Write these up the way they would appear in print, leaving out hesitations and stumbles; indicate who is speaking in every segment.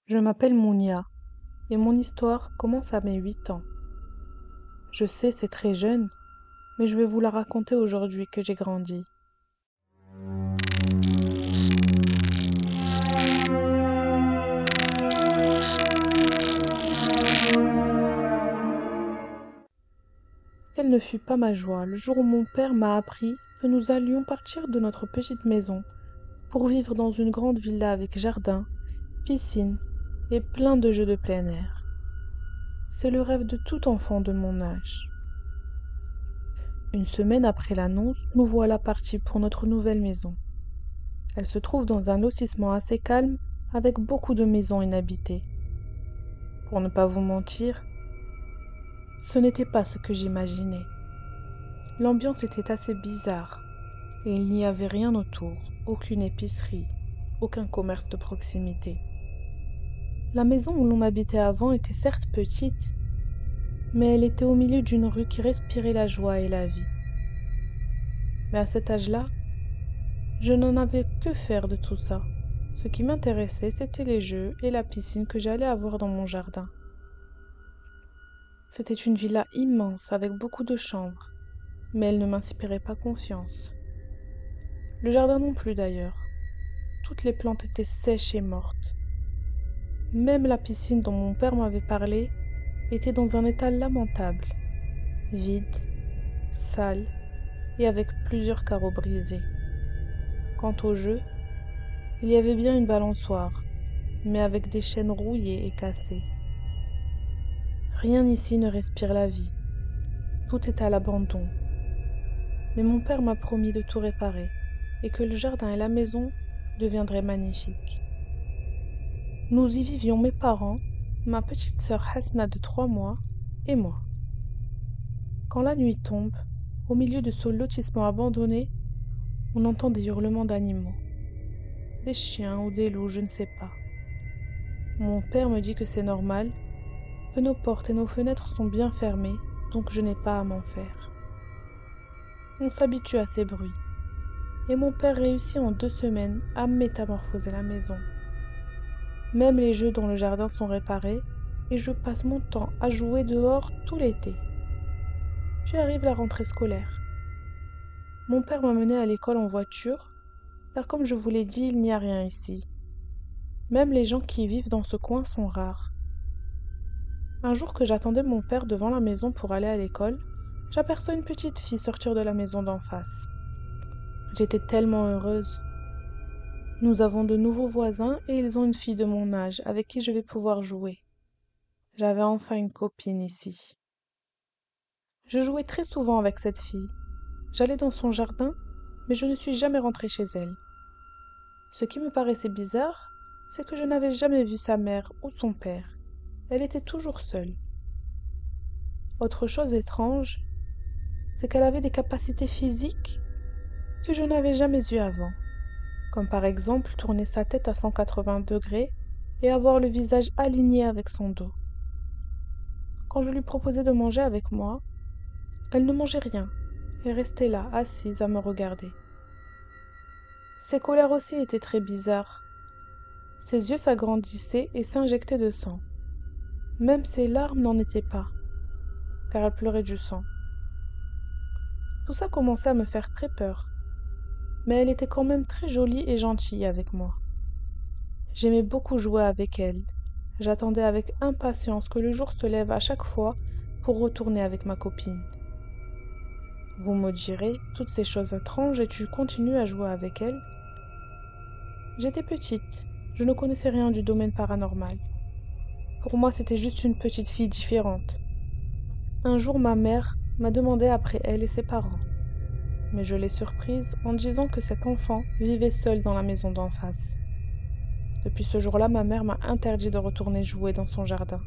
Speaker 1: Je m'appelle Mounia et mon histoire commence à mes 8 ans. Je sais, c'est très jeune, mais je vais vous la raconter aujourd'hui que j'ai grandi. Quelle ne fut pas ma joie le jour où mon père m'a appris que nous allions partir de notre petite maison pour vivre dans une grande villa avec jardin, piscine et plein de jeux de plein air. C'est le rêve de tout enfant de mon âge. Une semaine après l'annonce, nous voilà partis pour notre nouvelle maison. Elle se trouve dans un lotissement assez calme avec beaucoup de maisons inhabitées. Pour ne pas vous mentir, ce n'était pas ce que j'imaginais. L'ambiance était assez bizarre et il n'y avait rien autour, aucune épicerie, aucun commerce de proximité. La maison où l'on habitait avant était certes petite, mais elle était au milieu d'une rue qui respirait la joie et la vie. Mais à cet âge-là, je n'en avais que faire de tout ça. Ce qui m'intéressait, c'était les jeux et la piscine que j'allais avoir dans mon jardin. C'était une villa immense avec beaucoup de chambres, mais elle ne m'inspirait pas confiance. Le jardin non plus d'ailleurs. Toutes les plantes étaient sèches et mortes. Même la piscine dont mon père m'avait parlé était dans un état lamentable, vide, sale et avec plusieurs carreaux brisés. Quant au jeu, il y avait bien une balançoire, mais avec des chaînes rouillées et cassées. Rien ici ne respire la vie. Tout est à l'abandon. Mais mon père m'a promis de tout réparer et que le jardin et la maison deviendraient magnifiques. Nous y vivions mes parents, ma petite sœur Hasna de 3 mois et moi. Quand la nuit tombe, au milieu de ce lotissement abandonné, on entend des hurlements d'animaux. Des chiens ou des loups, je ne sais pas. Mon père me dit que c'est normal, que nos portes et nos fenêtres sont bien fermées, donc je n'ai pas à m'en faire. On s'habitue à ces bruits. Et mon père réussit en 2 semaines à métamorphoser la maison. Même les jeux dans le jardin sont réparés et je passe mon temps à jouer dehors tout l'été. Puis arrive la rentrée scolaire. Mon père m'a menée à l'école en voiture, car comme je vous l'ai dit, il n'y a rien ici. Même les gens qui vivent dans ce coin sont rares. Un jour que j'attendais mon père devant la maison pour aller à l'école, j'aperçois une petite fille sortir de la maison d'en face. J'étais tellement heureuse. Nous avons de nouveaux voisins et ils ont une fille de mon âge avec qui je vais pouvoir jouer. J'avais enfin une copine ici. Je jouais très souvent avec cette fille. J'allais dans son jardin, mais je ne suis jamais rentrée chez elle. Ce qui me paraissait bizarre, c'est que je n'avais jamais vu sa mère ou son père. Elle était toujours seule. Autre chose étrange, c'est qu'elle avait des capacités physiques que je n'avais jamais eues avant, comme par exemple tourner sa tête à 180 degrés et avoir le visage aligné avec son dos. Quand je lui proposais de manger avec moi, elle ne mangeait rien et restait là, assise à me regarder. Ses colères aussi étaient très bizarres. Ses yeux s'agrandissaient et s'injectaient de sang. Même ses larmes n'en étaient pas, car elle pleurait du sang. Tout ça commençait à me faire très peur, mais elle était quand même très jolie et gentille avec moi. J'aimais beaucoup jouer avec elle. J'attendais avec impatience que le jour se lève à chaque fois pour retourner avec ma copine. Vous me direz, toutes ces choses étranges et tu continues à jouer avec elle? J'étais petite, je ne connaissais rien du domaine paranormal. Pour moi, c'était juste une petite fille différente. Un jour, ma mère m'a demandé après elle et ses parents. Mais je l'ai surprise en disant que cet enfant vivait seul dans la maison d'en face. Depuis ce jour-là, ma mère m'a interdit de retourner jouer dans son jardin.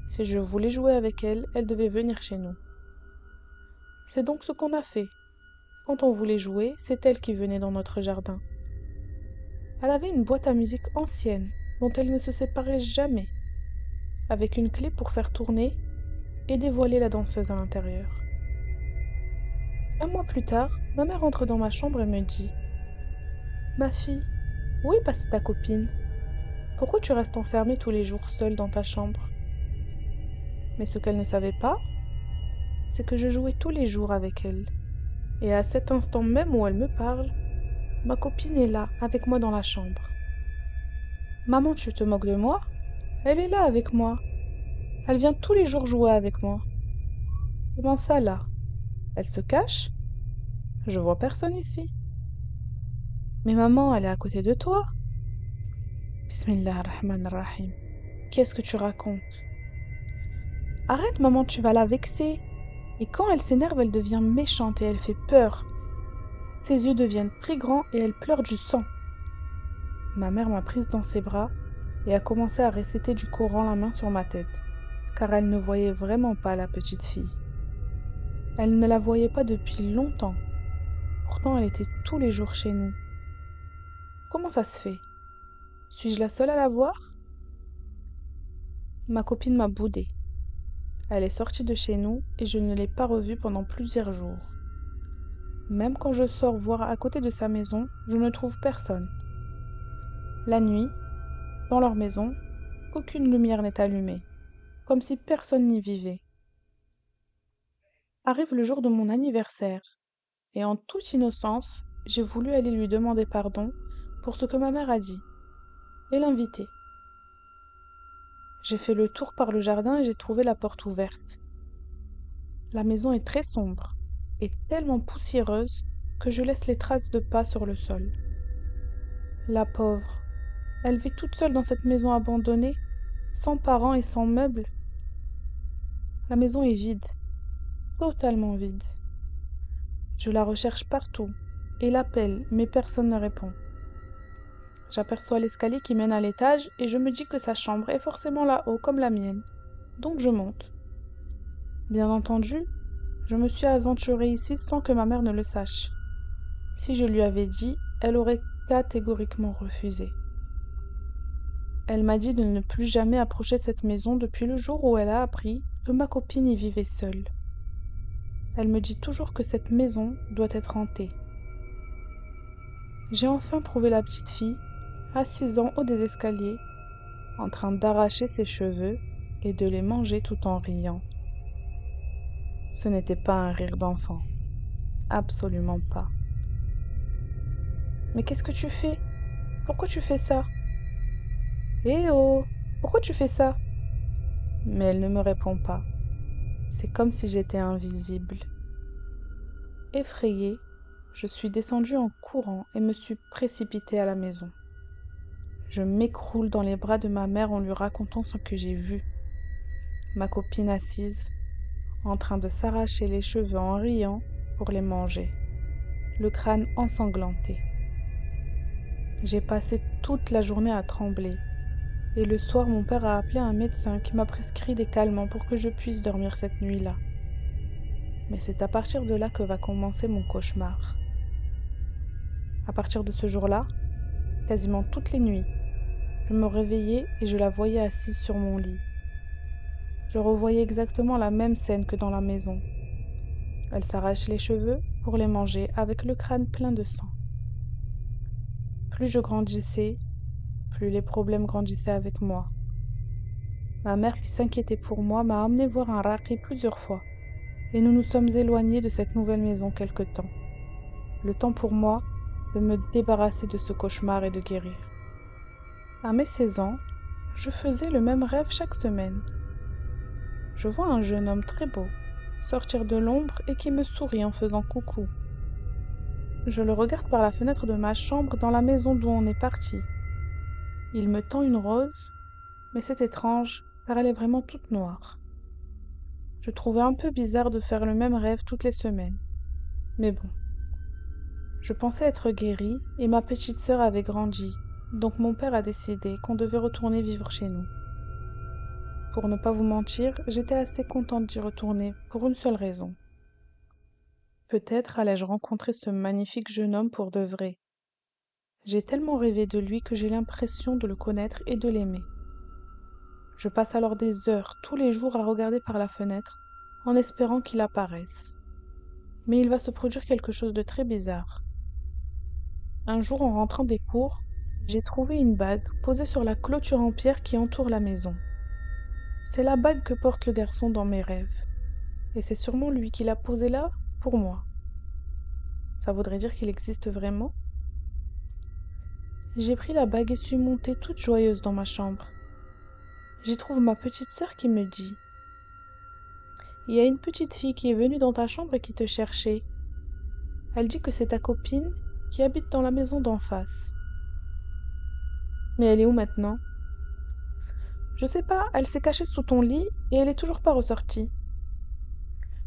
Speaker 1: Si je voulais jouer avec elle, elle devait venir chez nous. C'est donc ce qu'on a fait. Quand on voulait jouer, c'est elle qui venait dans notre jardin. Elle avait une boîte à musique ancienne, dont elle ne se séparait jamais, avec une clé pour faire tourner et dévoiler la danseuse à l'intérieur. Un mois plus tard, ma mère entre dans ma chambre et me dit: « Ma fille, où est passée ta copine ?» Pourquoi tu restes enfermée tous les jours seule dans ta chambre? Mais ce qu'elle ne savait pas, c'est que je jouais tous les jours avec elle. Et à cet instant même où elle me parle, ma copine est là, avec moi dans la chambre. Maman, tu te moques de moi? Elle est là avec moi. Elle vient tous les jours jouer avec moi. Comment ça là? Elle se cache? Je vois personne ici. Mais maman, elle est à côté de toi. Bismillah ar-Rahman ar-Rahim. Qu'est-ce que tu racontes? Arrête, maman, tu vas la vexer. Et quand elle s'énerve, elle devient méchante et elle fait peur. Ses yeux deviennent très grands et elle pleure du sang. Ma mère m'a prise dans ses bras et a commencé à réciter du Coran la main sur ma tête, car elle ne voyait vraiment pas la petite fille. Elle ne la voyait pas depuis longtemps. Pourtant, elle était tous les jours chez nous. Comment ça se fait? Suis-je la seule à la voir? Ma copine m'a boudée. Elle est sortie de chez nous et je ne l'ai pas revue pendant plusieurs jours. Même quand je sors voir à côté de sa maison, je ne trouve personne. La nuit, dans leur maison, aucune lumière n'est allumée, comme si personne n'y vivait. Arrive le jour de mon anniversaire, et en toute innocence, j'ai voulu aller lui demander pardon pour ce que ma mère a dit, et l'inviter. J'ai fait le tour par le jardin et j'ai trouvé la porte ouverte. La maison est très sombre et tellement poussiéreuse que je laisse les traces de pas sur le sol. La pauvre, elle vit toute seule dans cette maison abandonnée, sans parents et sans meubles. La maison est vide, totalement vide. Je la recherche partout et l'appelle, mais personne ne répond. J'aperçois l'escalier qui mène à l'étage et je me dis que sa chambre est forcément là-haut comme la mienne. Donc je monte. Bien entendu, je me suis aventurée ici sans que ma mère ne le sache. Si je lui avais dit, elle aurait catégoriquement refusé. Elle m'a dit de ne plus jamais approcher de cette maison depuis le jour où elle a appris que ma copine y vivait seule. Elle me dit toujours que cette maison doit être hantée. J'ai enfin trouvé la petite fille, assise en haut des escaliers, en train d'arracher ses cheveux et de les manger tout en riant. Ce n'était pas un rire d'enfant. Absolument pas. Mais qu'est-ce que tu fais? Pourquoi tu fais ça? Eh oh! Pourquoi tu fais ça? Mais elle ne me répond pas. C'est comme si j'étais invisible. Effrayée, je suis descendue en courant et me suis précipitée à la maison. Je m'écroule dans les bras de ma mère en lui racontant ce que j'ai vu. Ma copine assise, en train de s'arracher les cheveux en riant pour les manger, le crâne ensanglanté. J'ai passé toute la journée à trembler, et le soir mon père a appelé un médecin qui m'a prescrit des calmants pour que je puisse dormir cette nuit-là. Mais c'est à partir de là que va commencer mon cauchemar. À partir de ce jour-là, quasiment toutes les nuits, je me réveillais et je la voyais assise sur mon lit. Je revoyais exactement la même scène que dans la maison. Elle s'arrache les cheveux pour les manger avec le crâne plein de sang. Plus je grandissais, plus les problèmes grandissaient avec moi. Ma mère, qui s'inquiétait pour moi, m'a emmené voir un raqi plusieurs fois, et nous nous sommes éloignés de cette nouvelle maison quelque temps. Le temps pour moi de me débarrasser de ce cauchemar et de guérir. À mes 16 ans, je faisais le même rêve chaque semaine. Je vois un jeune homme très beau sortir de l'ombre et qui me sourit en faisant coucou. Je le regarde par la fenêtre de ma chambre dans la maison d'où on est parti. Il me tend une rose, mais c'est étrange car elle est vraiment toute noire. Je trouvais un peu bizarre de faire le même rêve toutes les semaines. Mais bon. Je pensais être guérie et ma petite sœur avait grandi, donc mon père a décidé qu'on devait retourner vivre chez nous. Pour ne pas vous mentir, j'étais assez contente d'y retourner pour une seule raison. Peut-être allais-je rencontrer ce magnifique jeune homme pour de vrai. J'ai tellement rêvé de lui que j'ai l'impression de le connaître et de l'aimer. Je passe alors des heures tous les jours à regarder par la fenêtre en espérant qu'il apparaisse. Mais il va se produire quelque chose de très bizarre. Un jour, en rentrant des cours, J'ai trouvé une bague posée sur la clôture en pierre qui entoure la maison. C'est la bague que porte le garçon dans mes rêves. Et c'est sûrement lui qui l'a posée là pour moi. Ça voudrait dire qu'il existe vraiment? J'ai pris la bague et suis montée toute joyeuse dans ma chambre. J'y trouve ma petite sœur qui me dit: Il y a une petite fille qui est venue dans ta chambre et qui te cherchait. Elle dit que c'est ta copine qui habite dans la maison d'en face. Mais elle est où maintenant? Je sais pas, elle s'est cachée sous ton lit et elle est toujours pas ressortie.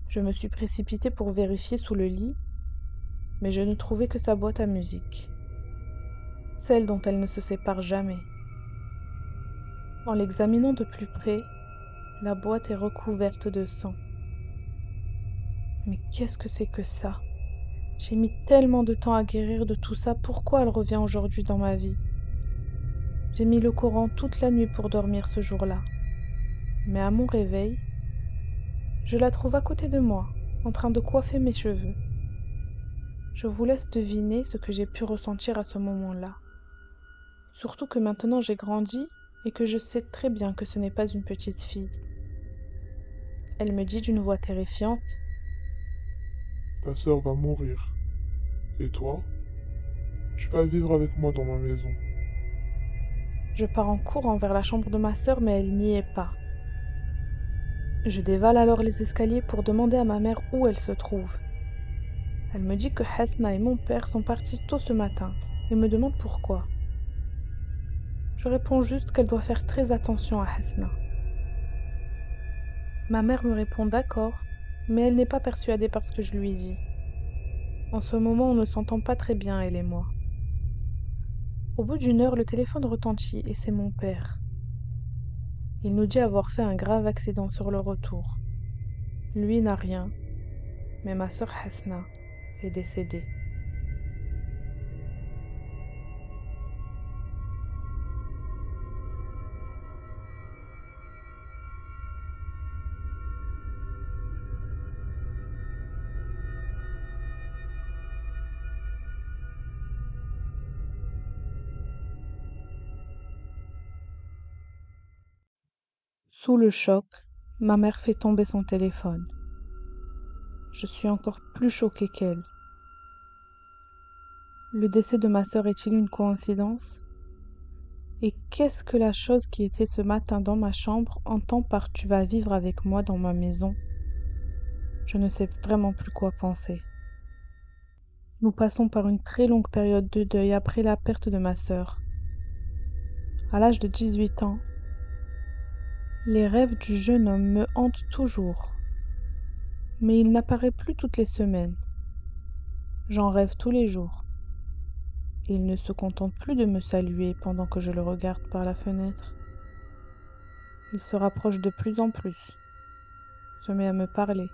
Speaker 1: Je me suis précipitée pour vérifier sous le lit, mais je ne trouvais que sa boîte à musique, celle dont elle ne se sépare jamais. En l'examinant de plus près, la boîte est recouverte de sang. Mais qu'est-ce que c'est que ça? J'ai mis tellement de temps à guérir de tout ça, pourquoi elle revient aujourd'hui dans ma vie? J'ai mis le Coran toute la nuit pour dormir ce jour-là. Mais à mon réveil, je la trouve à côté de moi, en train de coiffer mes cheveux. Je vous laisse deviner ce que j'ai pu ressentir à ce moment-là. Surtout que maintenant j'ai grandi et que je sais très bien que ce n'est pas une petite fille. Elle me dit d'une voix terrifiante:
Speaker 2: Ta sœur va mourir. Et toi? Tu vas vivre avec moi dans ma maison.
Speaker 1: Je pars en courant vers la chambre de ma sœur, mais elle n'y est pas. Je dévale alors les escaliers pour demander à ma mère où elle se trouve. Elle me dit que Hasna et mon père sont partis tôt ce matin et me demande pourquoi. Je réponds juste qu'elle doit faire très attention à Hasna. Ma mère me répond d'accord, mais elle n'est pas persuadée par ce que je lui dis. En ce moment, on ne s'entend pas très bien, elle et moi. Au bout d'une heure, le téléphone retentit et c'est mon père. Il nous dit avoir fait un grave accident sur le retour. Lui n'a rien, mais ma sœur Hasna est décédée. Sous le choc, ma mère fait tomber son téléphone. Je suis encore plus choquée qu'elle. Le décès de ma sœur est-il une coïncidence? Et qu'est-ce que la chose qui était ce matin dans ma chambre entend par "tu vas vivre avec moi dans ma maison"? Je ne sais vraiment plus quoi penser. Nous passons par une très longue période de deuil après la perte de ma sœur. À l'âge de 18 ans, les rêves du jeune homme me hantent toujours. Mais il n'apparaît plus toutes les semaines. J'en rêve tous les jours. Il ne se contente plus de me saluer pendant que je le regarde par la fenêtre. Il se rapproche de plus en plus, se met à me parler.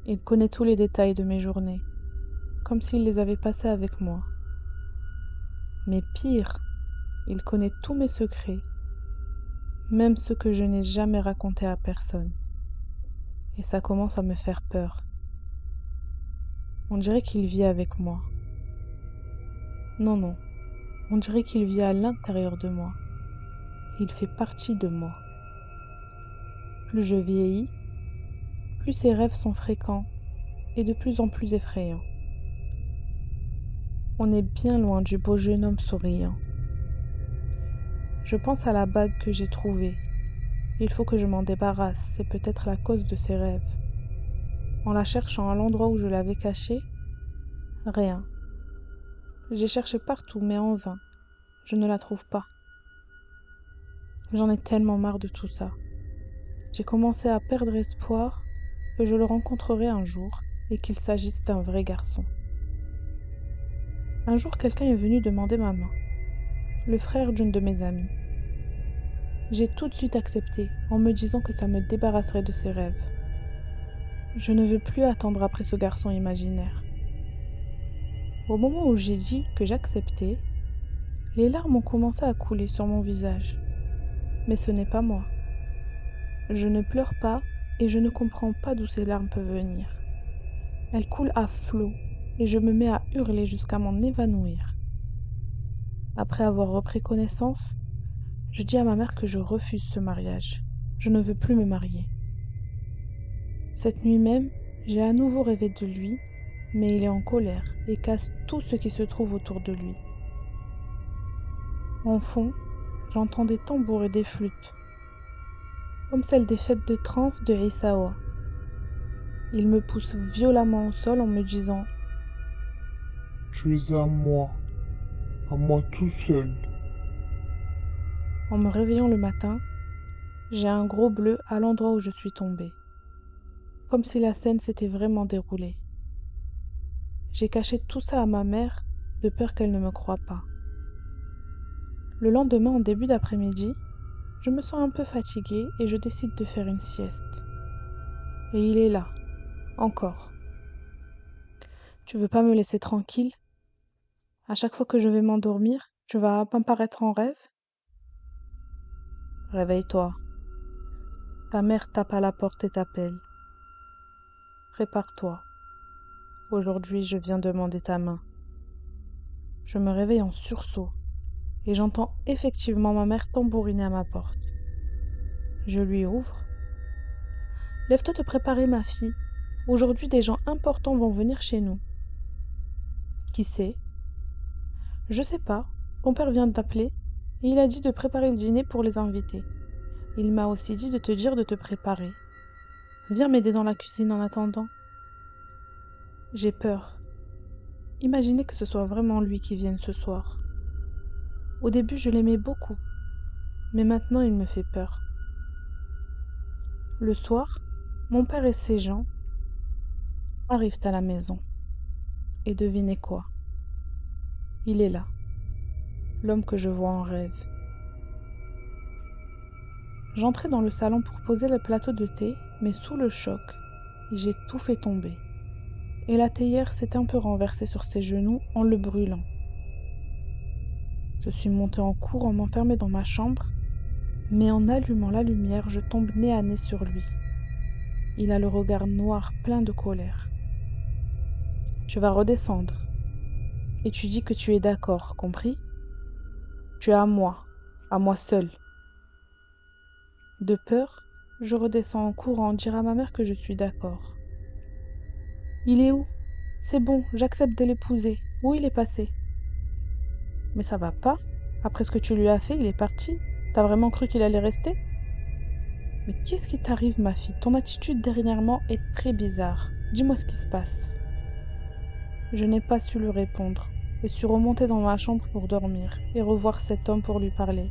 Speaker 1: Il connaît tous les détails de mes journées, comme s'il les avait passées avec moi. Mais pire, il connaît tous mes secrets, même ceux que je n'ai jamais racontés à personne. Et ça commence à me faire peur. On dirait qu'il vit avec moi. Non, non, on dirait qu'il vit à l'intérieur de moi. Il fait partie de moi. Plus je vieillis, plus ces rêves sont fréquents et de plus en plus effrayants. On est bien loin du beau jeune homme souriant. Je pense à la bague que j'ai trouvée. Il faut que je m'en débarrasse, c'est peut-être la cause de ces rêves. En la cherchant à l'endroit où je l'avais cachée, rien. J'ai cherché partout, mais en vain. Je ne la trouve pas. J'en ai tellement marre de tout ça. J'ai commencé à perdre espoir que je le rencontrerai un jour et qu'il s'agisse d'un vrai garçon. Un jour, quelqu'un est venu demander ma main, le frère d'une de mes amies. J'ai tout de suite accepté en me disant que ça me débarrasserait de ces rêves. Je ne veux plus attendre après ce garçon imaginaire. Au moment où j'ai dit que j'acceptais, les larmes ont commencé à couler sur mon visage. Mais ce n'est pas moi. Je ne pleure pas et je ne comprends pas d'où ces larmes peuvent venir. Elles coulent à flots et je me mets à hurler jusqu'à m'en évanouir. Après avoir repris connaissance, je dis à ma mère que je refuse ce mariage. Je ne veux plus me marier. Cette nuit même, j'ai à nouveau rêvé de lui, mais il est en colère et casse tout ce qui se trouve autour de lui. En fond, j'entends des tambours et des flûtes, comme celles des fêtes de trance de Issaoua. Il me pousse violemment au sol en me disant
Speaker 2: Tu es à moi tout seul.
Speaker 1: En me réveillant le matin, j'ai un gros bleu à l'endroit où je suis tombée, comme si la scène s'était vraiment déroulée. J'ai caché tout ça à ma mère, de peur qu'elle ne me croie pas. Le lendemain, en début d'après-midi, je me sens un peu fatiguée et je décide de faire une sieste. Et il est là, encore. Tu veux pas me laisser tranquille? À chaque fois que je vais m'endormir, tu vas apparaître en rêve? Réveille-toi. Ta mère tape à la porte et t'appelle. Prépare-toi. Aujourd'hui, je viens demander ta main. Je me réveille en sursaut et j'entends effectivement ma mère tambouriner à ma porte. Je lui ouvre. Lève-toi te préparer, ma fille. Aujourd'hui, des gens importants vont venir chez nous. Qui c'est? Je sais pas. Ton père vient de t'appeler et il a dit de préparer le dîner pour les invités. Il m'a aussi dit de te dire de te préparer. Viens m'aider dans la cuisine en attendant. J'ai peur. Imaginez que ce soit vraiment lui qui vienne ce soir. Au début, je l'aimais beaucoup, mais maintenant il me fait peur. Le soir, mon père et ses gens arrivent à la maison. Et devinez quoi? Il est là, l'homme que je vois en rêve. J'entrais dans le salon pour poser le plateau de thé, mais sous le choc, j'ai tout fait tomber. Et la théière s'est un peu renversée sur ses genoux en le brûlant. Je suis montée en courant m'enfermer dans ma chambre, mais en allumant la lumière, je tombe nez à nez sur lui. Il a le regard noir plein de colère. Tu vas redescendre. Et tu dis que tu es d'accord, compris? Tu es à moi seule. De peur, je redescends en courant dire à ma mère que je suis d'accord. Il est où? C'est bon, j'accepte de l'épouser. Où il est passé? Mais ça va pas. Après ce que tu lui as fait, il est parti. T'as vraiment cru qu'il allait rester? Mais qu'est-ce qui t'arrive, ma fille? Ton attitude dernièrement est très bizarre. Dis-moi ce qui se passe. Je n'ai pas su lui répondre et suis remontée dans ma chambre pour dormir et revoir cet homme pour lui parler.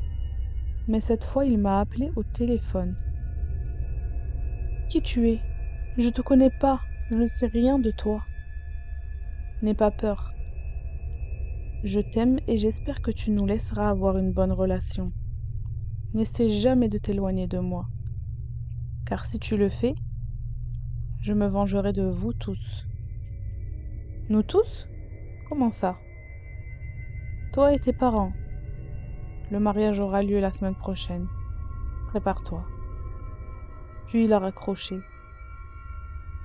Speaker 1: Mais cette fois, il m'a appelé au téléphone. Qui tu es? Je te connais pas, je ne sais rien de toi. N'aie pas peur. Je t'aime et j'espère que tu nous laisseras avoir une bonne relation. N'essaie jamais de t'éloigner de moi, car si tu le fais, je me vengerai de vous tous. Nous tous? Comment ça? Toi et tes parents. Le mariage aura lieu la semaine prochaine. Prépare-toi. Puis il a raccroché.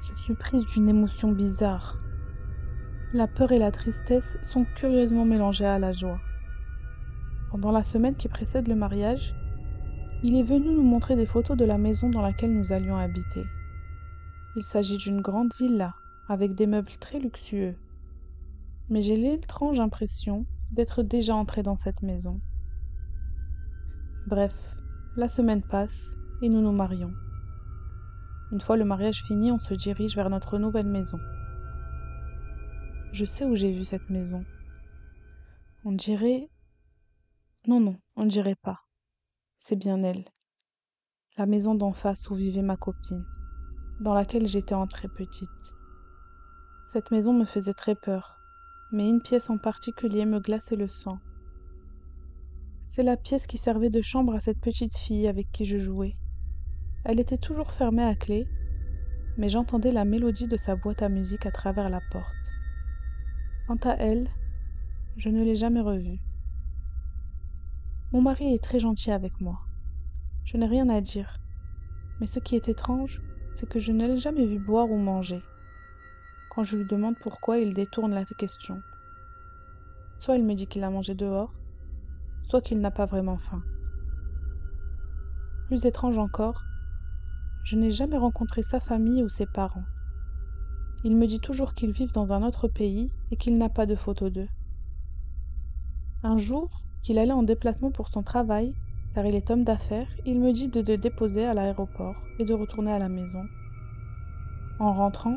Speaker 1: Je suis prise d'une émotion bizarre. La peur et la tristesse sont curieusement mélangées à la joie. Pendant la semaine qui précède le mariage, il est venu nous montrer des photos de la maison dans laquelle nous allions habiter. Il s'agit d'une grande villa, avec des meubles très luxueux. Mais j'ai l'étrange impression d'être déjà entrée dans cette maison. Bref, la semaine passe et nous nous marions. Une fois le mariage fini, on se dirige vers notre nouvelle maison. Je sais où j'ai vu cette maison. On dirait... Non, on dirait pas. C'est bien elle. La maison d'en face où vivait ma copine, dans laquelle j'étais entrée petite. Cette maison me faisait très peur, mais une pièce en particulier me glaçait le sang. C'est la pièce qui servait de chambre à cette petite fille avec qui je jouais. Elle était toujours fermée à clé, mais j'entendais la mélodie de sa boîte à musique à travers la porte. Quant à elle, je ne l'ai jamais revue. Mon mari est très gentil avec moi. Je n'ai rien à dire. Mais ce qui est étrange, c'est que je ne l'ai jamais vu boire ou manger. Quand je lui demande pourquoi, il détourne la question. Soit il me dit qu'il a mangé dehors, soit qu'il n'a pas vraiment faim. Plus étrange encore, je n'ai jamais rencontré sa famille ou ses parents. Il me dit toujours qu'ils vivent dans un autre pays et qu'il n'a pas de photos d'eux. Un jour, qu'il allait en déplacement pour son travail, car il est homme d'affaires, il me dit de le déposer à l'aéroport et de retourner à la maison. En rentrant,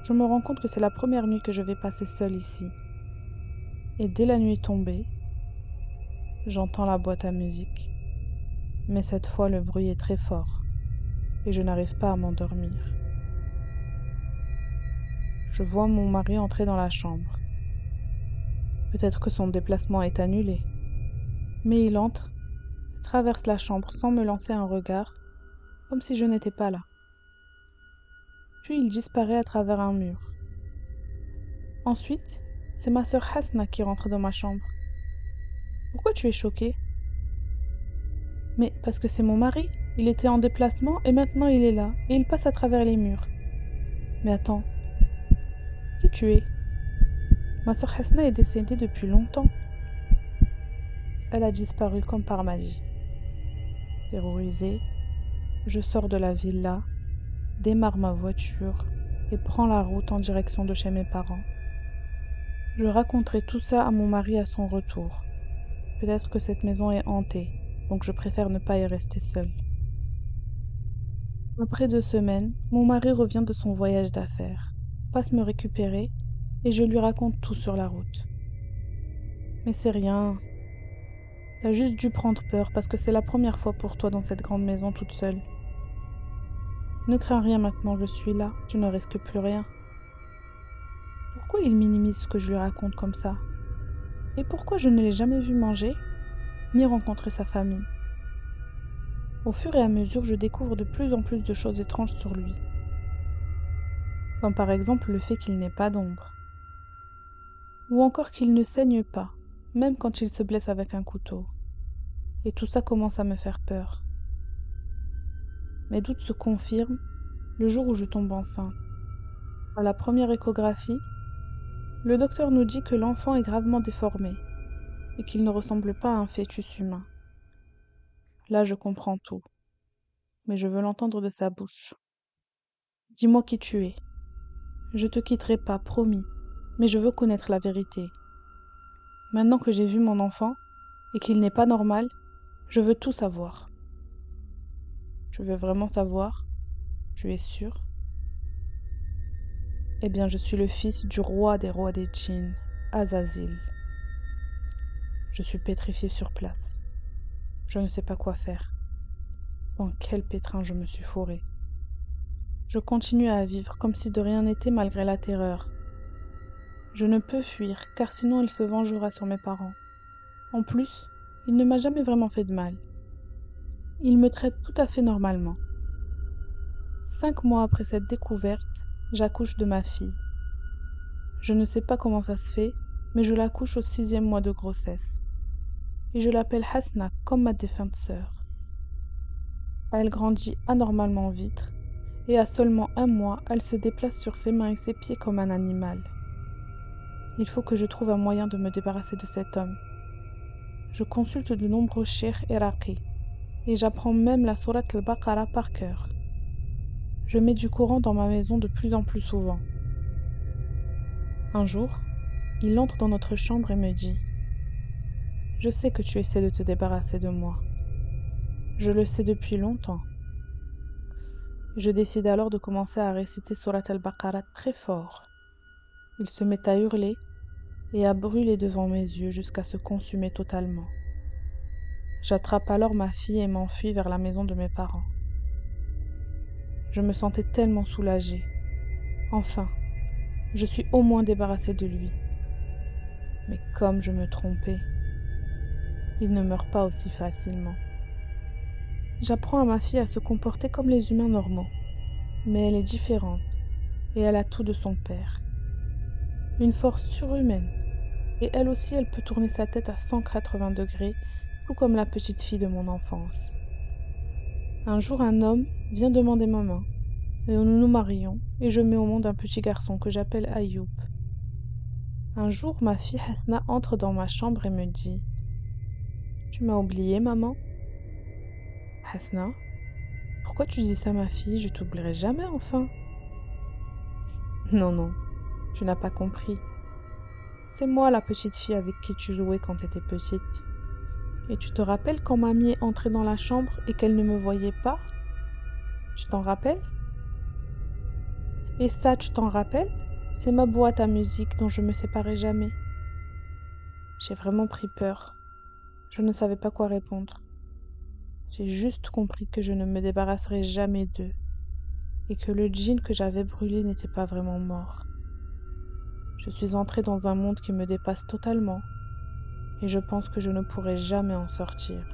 Speaker 1: je me rends compte que c'est la première nuit que je vais passer seule ici. Et dès la nuit tombée, j'entends la boîte à musique. Mais cette fois, le bruit est très fort et je n'arrive pas à m'endormir. Je vois mon mari entrer dans la chambre. Peut-être que son déplacement est annulé. Mais il entre, traverse la chambre sans me lancer un regard, comme si je n'étais pas là. Puis il disparaît à travers un mur. Ensuite, c'est ma sœur Hasna qui rentre dans ma chambre. Pourquoi tu es choquée? Mais parce que c'est mon mari. Il était en déplacement et maintenant il est là et il passe à travers les murs. Mais attends, qui tu es? Ma sœur Hasna est décédée depuis longtemps. Elle a disparu comme par magie. Terrorisée, je sors de la villa, démarre ma voiture et prends la route en direction de chez mes parents. Je raconterai tout ça à mon mari à son retour. Peut-être que cette maison est hantée, donc je préfère ne pas y rester seule. Après 2 semaines, mon mari revient de son voyage d'affaires, passe me récupérer et je lui raconte tout sur la route. Mais c'est rien. T'as juste dû prendre peur parce que c'est la première fois pour toi dans cette grande maison toute seule. Ne crains rien maintenant, je suis là, tu ne risques plus rien. Pourquoi il minimise ce que je lui raconte comme ça? Et pourquoi je ne l'ai jamais vu manger, ni rencontrer sa famille? Au fur et à mesure, je découvre de plus en plus de choses étranges sur lui. Comme par exemple le fait qu'il n'ait pas d'ombre. Ou encore qu'il ne saigne pas, même quand il se blesse avec un couteau. Et tout ça commence à me faire peur. Mes doutes se confirment le jour où je tombe enceinte. À la première échographie, le docteur nous dit que l'enfant est gravement déformé et qu'il ne ressemble pas à un fœtus humain. Là, je comprends tout, mais je veux l'entendre de sa bouche. Dis-moi qui tu es. Je te quitterai pas, promis, mais je veux connaître la vérité. Maintenant que j'ai vu mon enfant et qu'il n'est pas normal, je veux tout savoir. Tu veux vraiment savoir? Tu es sûr? Eh bien, je suis le fils du roi des rois des djinns, Azazil. Je suis pétrifiée sur place. Je ne sais pas quoi faire. Dans quel pétrin je me suis fourrée. Je continue à vivre comme si de rien n'était malgré la terreur. Je ne peux fuir, car sinon il se vengera sur mes parents. En plus, il ne m'a jamais vraiment fait de mal. Il me traite tout à fait normalement. 5 mois après cette découverte, j'accouche de ma fille. Je ne sais pas comment ça se fait, mais je l'accouche au 6e mois de grossesse. Et je l'appelle Hasna comme ma défunte sœur. Elle grandit anormalement vite, et à seulement 1 mois, elle se déplace sur ses mains et ses pieds comme un animal. Il faut que je trouve un moyen de me débarrasser de cet homme. Je consulte de nombreux cheikhs iraqis, et j'apprends même la sourate al-Baqarah par cœur. Je mets du Coran dans ma maison de plus en plus souvent. Un jour, il entre dans notre chambre et me dit « Je sais que tu essaies de te débarrasser de moi. Je le sais depuis longtemps. » Je décide alors de commencer à réciter Surat al-Baqarah très fort. Il se met à hurler et à brûler devant mes yeux jusqu'à se consumer totalement. J'attrape alors ma fille et m'enfuis vers la maison de mes parents. Je me sentais tellement soulagée. Enfin, je suis au moins débarrassée de lui. Mais comme je me trompais, il ne meurt pas aussi facilement. J'apprends à ma fille à se comporter comme les humains normaux, mais elle est différente et elle a tout de son père. Une force surhumaine, et elle aussi elle peut tourner sa tête à 180 degrés, tout comme la petite fille de mon enfance. Un jour un homme vient demander ma main, et nous nous marions, et je mets au monde un petit garçon que j'appelle Ayoub. Un jour ma fille Hasna entre dans ma chambre et me dit Tu m'as oublié, maman? Hasna, pourquoi tu dis ça, ma fille? Je t'oublierai jamais, enfin. Non, non, tu n'as pas compris. C'est moi la petite fille avec qui tu jouais quand t'étais petite. Et tu te rappelles quand mamie est entrée dans la chambre et qu'elle ne me voyait pas? Tu t'en rappelles? Et ça, tu t'en rappelles? C'est ma boîte à musique dont je me séparais jamais. J'ai vraiment pris peur. Je ne savais pas quoi répondre. J'ai juste compris que je ne me débarrasserais jamais d'eux et que le djinn que j'avais brûlé n'était pas vraiment mort. Je suis entrée dans un monde qui me dépasse totalement et je pense que je ne pourrai jamais en sortir.